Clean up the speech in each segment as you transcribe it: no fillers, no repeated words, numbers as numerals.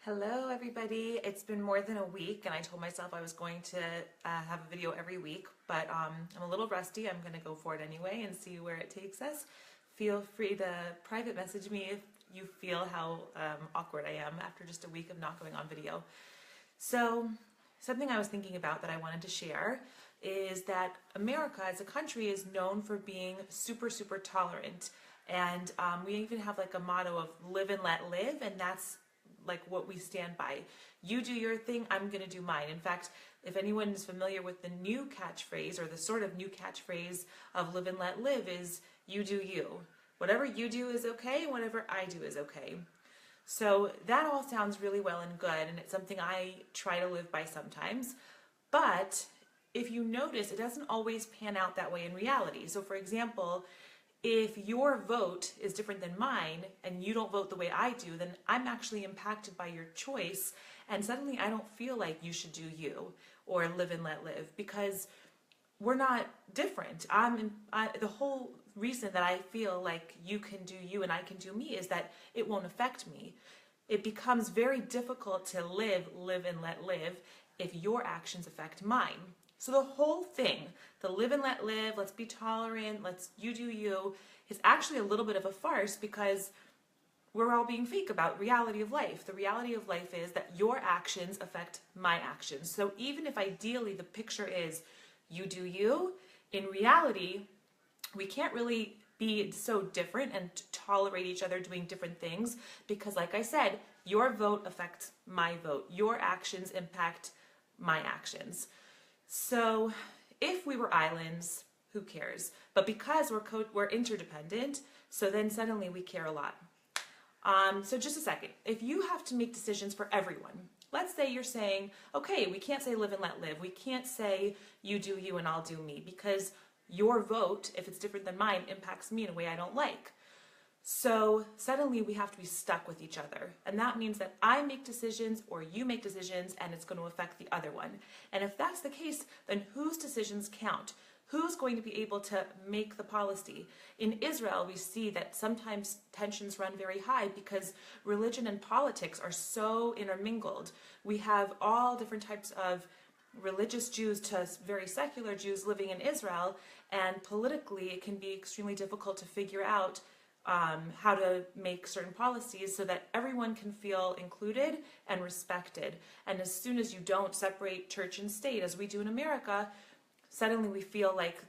Hello everybody. It's been more than a week and I told myself I was going to have a video every week, but I'm a little rusty. I'm going to go for it anyway and see where it takes us. Feel free to private message me if you feel how awkward I am after just a week of not going on video. So something I was thinking about that I wanted to share is that America as a country is known for being super tolerant, and we even have like a motto of live and let live, and that's like what we stand by. You do your thing, I'm gonna do mine. In fact, if anyone is familiar with the new catchphrase, or the sort of new catchphrase of live and let live, is you do you. Whatever you do is okay, whatever I do is okay. So that all sounds really well and good, and it's something I try to live by sometimes. But if you notice, it doesn't always pan out that way in reality. So for example, if your vote is different than mine and you don't vote the way I do, then I'm actually impacted by your choice, and suddenly I don't feel like you should do you or live and let live, because we're not different. The whole reason that I feel like you can do you and I can do me is that it won't affect me. It becomes very difficult to live and let live if your actions affect mine. So the whole thing, the live and let live, let's be tolerant, you do you, is actually a little bit of a farce, because we're all being fake about reality of life. The reality of life is that your actions affect my actions. So even if ideally the picture is you do you, in reality, we can't really be so different and tolerate each other doing different things, because like I said, your vote affects my vote. Your actions impact my actions. So if we were islands, who cares? But because we're interdependent, so then suddenly we care a lot. So just a second. If you have to make decisions for everyone, let's say you're saying, okay, we can't say live and let live. We can't say you do you and I'll do me, because your vote, if it's different than mine, impacts me in a way I don't like. So suddenly we have to be stuck with each other, and that means that I make decisions or you make decisions, and it's going to affect the other one. And if that's the case, then whose decisions count? Who's going to be able to make the policy? In Israel, we see that sometimes tensions run very high because religion and politics are so intermingled. We have all different types of religious Jews to very secular Jews living in Israel, and politically it can be extremely difficult to figure out how to make certain policies so that everyone can feel included and respected. And as soon as you don't separate church and state, as we do in America, suddenly we feel like,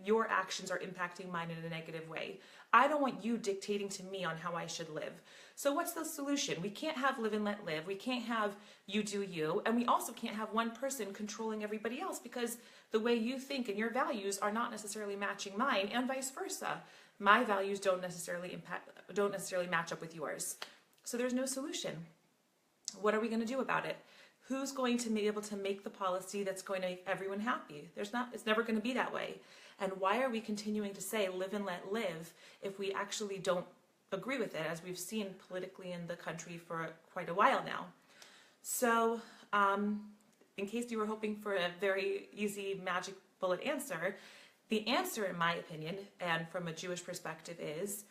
your actions are impacting mine in a negative way. I don't want you dictating to me on how I should live. So what's the solution? We can't have live and let live. We can't have you do you. And we also can't have one person controlling everybody else, because the way you think and your values are not necessarily matching mine, and vice versa. My values don't necessarily match up with yours. So there's no solution. What are we going to do about it? Who's going to be able to make the policy that's going to make everyone happy? It's never going to be that way. And why are we continuing to say live and let live if we actually don't agree with it, as we've seen politically in the country for quite a while now? So in case you were hoping for a very easy magic bullet answer, the answer, in my opinion, and from a Jewish perspective, is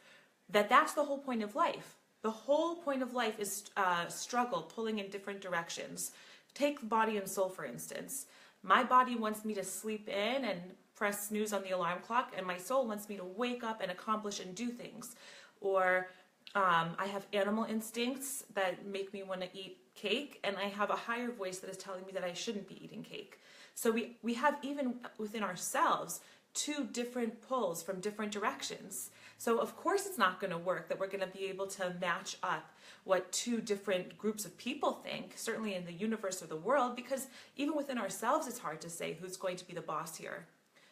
that that's the whole point of life. The whole point of life is struggle, pulling in different directions. Take body and soul, for instance. My body wants me to sleep in and press snooze on the alarm clock, and my soul wants me to wake up and accomplish and do things. Or I have animal instincts that make me want to eat cake, and I have a higher voice that is telling me that I shouldn't be eating cake. So we have, even within ourselves, two different pulls from different directions. So of course it's not going to work that we're going to be able to match up what two different groups of people think, certainly in the universe or the world, because even within ourselves it's hard to say who's going to be the boss here.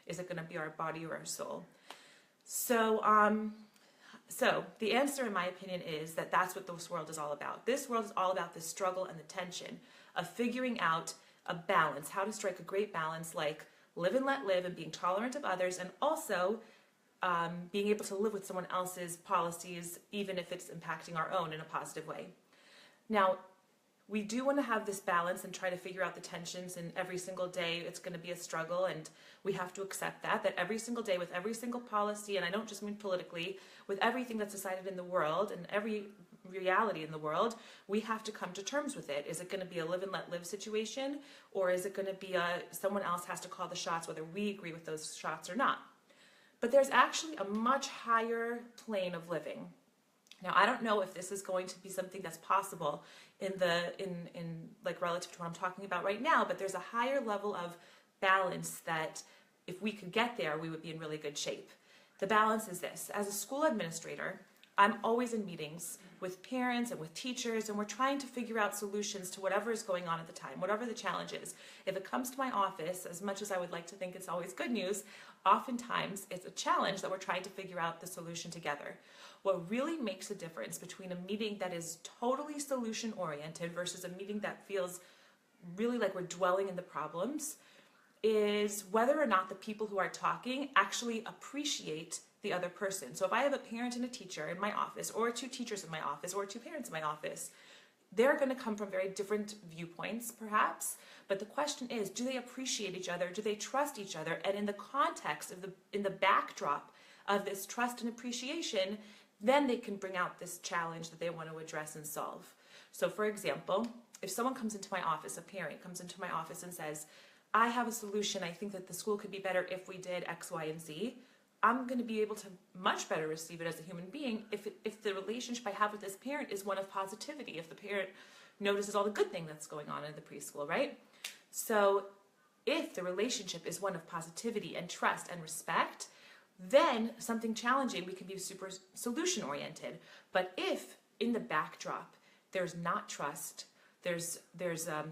Is it going to be our body or our soul? So the answer, in my opinion, is that that's what this world is all about. This world is all about the struggle and the tension of figuring out a balance, how to strike a great balance, like live and let live, and being tolerant of others, and also being able to live with someone else's policies, even if it's impacting our own in a positive way. Now, we do want to have this balance and try to figure out the tensions, and every single day it's going to be a struggle, and we have to accept that every single day, with every single policy, and I don't just mean politically, with everything that's decided in the world and every reality in the world, we have to come to terms with it. Is it going to be a live and let live situation, or is it going to be someone else has to call the shots, whether we agree with those shots or not? But there's actually a much higher plane of living. Now, I don't know if this is going to be something that's possible in like relative to what I'm talking about right now, but there's a higher level of balance that if we could get there, we would be in really good shape. The balance is this. As a school administrator, I'm always in meetings with parents and with teachers, and we're trying to figure out solutions to whatever is going on at the time, whatever the challenge is. If it comes to my office, as much as I would like to think it's always good news, oftentimes it's a challenge that we're trying to figure out the solution together. What really makes a difference between a meeting that is totally solution-oriented versus a meeting that feels really like we're dwelling in the problems is whether or not the people who are talking actually appreciate the other person. So if I have a parent and a teacher in my office, or two teachers in my office, or two parents in my office, they're going to come from very different viewpoints, perhaps. But the question is, do they appreciate each other? Do they trust each other? And in the context of in the backdrop of this trust and appreciation, then they can bring out this challenge that they want to address and solve. So for example, if someone comes into my office, a parent comes into my office and says, I have a solution. I think that the school could be better if we did X, Y, and Z. I'm going to be able to much better receive it as a human being if the relationship I have with this parent is one of positivity, if the parent notices all the good thing that's going on in the preschool, right? So if the relationship is one of positivity and trust and respect, then something challenging, we can be super solution-oriented. But if in the backdrop there's not trust, there's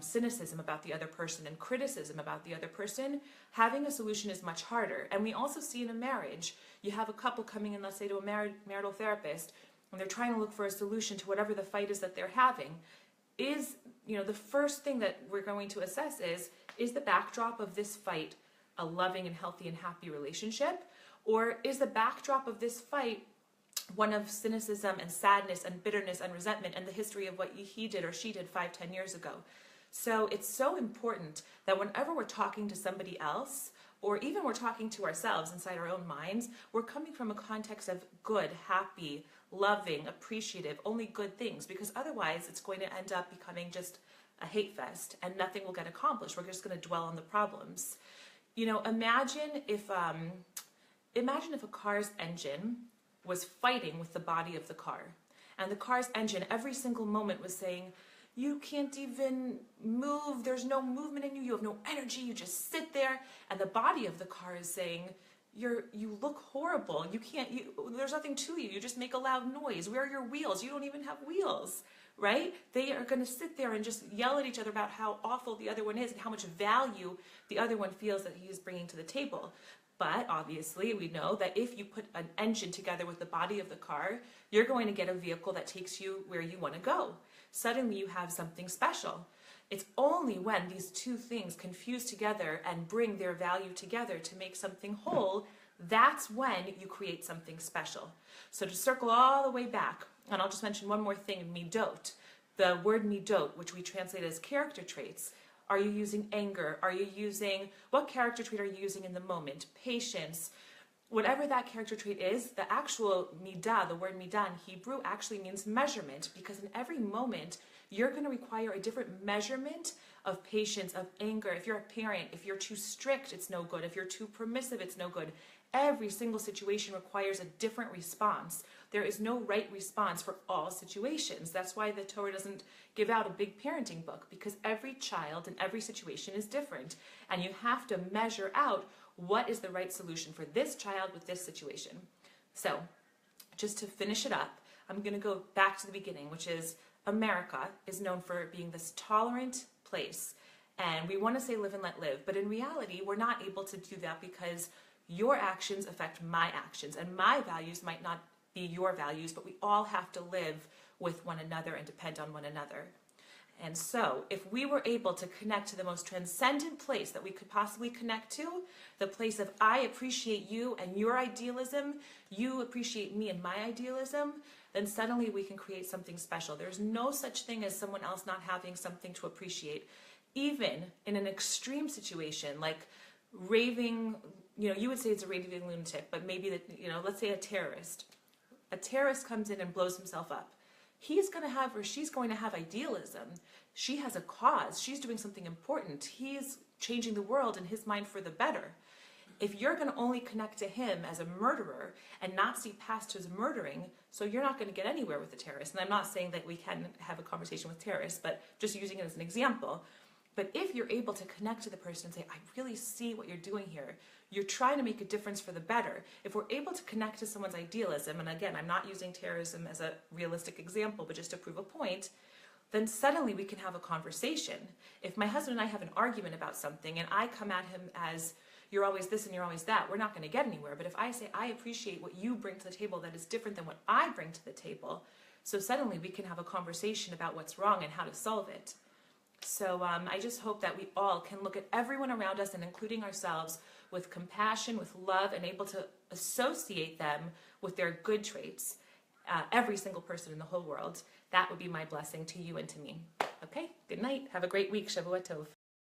cynicism about the other person and criticism about the other person, having a solution is much harder. And we also see in a marriage, you have a couple coming in, let's say, to a marital therapist, and they're trying to look for a solution to whatever the fight is that they're having. The first thing that we're going to assess is the backdrop of this fight a loving and healthy and happy relationship? Or is the backdrop of this fight one of cynicism and sadness and bitterness and resentment and the history of what he did or she did 5-10 years ago? So it's so important that whenever we're talking to somebody else, or even we're talking to ourselves inside our own minds, we're coming from a context of good, happy, loving, appreciative, only good things, because otherwise it's going to end up becoming just a hate fest and nothing will get accomplished. We're just going to dwell on the problems. Imagine if a car's engine was fighting with the body of the car, and the car's engine every single moment was saying, you can't even move, there's no movement in you, you have no energy, you just sit there. And the body of the car is saying, you look horrible, there's nothing to you, you just make a loud noise, where are your wheels, you don't even have wheels, right? They are going to sit there and just yell at each other about how awful the other one is and how much value the other one feels that he is bringing to the table. But obviously we know that if you put an engine together with the body of the car, you're going to get a vehicle that takes you where you want to go. Suddenly you have something special. It's only when these two things confuse together and bring their value together to make something whole, that's when you create something special. So to circle all the way back, and I'll just mention one more thing, midot. The word midot, which we translate as character traits. Are you using anger? What character trait are you using in the moment? Patience. Whatever that character trait is, the actual midah, the word midah in Hebrew actually means measurement, because in every moment, you're going to require a different measurement of patience, of anger. If you're a parent, if you're too strict, it's no good. If you're too permissive, it's no good. Every single situation requires a different response. There is no right response for all situations. That's why the Torah doesn't give out a big parenting book, because every child and every situation is different. And you have to measure out what is the right solution for this child with this situation. So, just to finish it up, I'm going to go back to the beginning, which is America is known for being this tolerant place. And we want to say live and let live. But in reality, we're not able to do that because your actions affect my actions. And my values might not be your values, but we all have to live with one another and depend on one another. And so, if we were able to connect to the most transcendent place that we could possibly connect to, the place of I appreciate you and your idealism, you appreciate me and my idealism, then suddenly we can create something special. There's no such thing as someone else not having something to appreciate. Even in an extreme situation, like raving, you would say it's a raving lunatic, but maybe let's say a terrorist. A terrorist comes in and blows himself up. he's going to have, or she's going to have idealism. She has a cause. She's doing something important. He's changing the world in his mind for the better. If you're going to only connect to him as a murderer and not see past his murdering, so you're not going to get anywhere with the terrorist. And I'm not saying that we can have a conversation with terrorists, but just using it as an example. But if you're able to connect to the person and say, I really see what you're doing here, you're trying to make a difference for the better. If we're able to connect to someone's idealism, and again, I'm not using terrorism as a realistic example, but just to prove a point, then suddenly we can have a conversation. If my husband and I have an argument about something and I come at him as, you're always this and you're always that, we're not going to get anywhere. But if I say, I appreciate what you bring to the table that is different than what I bring to the table, so suddenly we can have a conversation about what's wrong and how to solve it. So I just hope that we all can look at everyone around us, and including ourselves, with compassion, with love, and able to associate them with their good traits. Every single person in the whole world. That would be my blessing to you and to me. Okay, good night. Have a great week. Shavua Tov.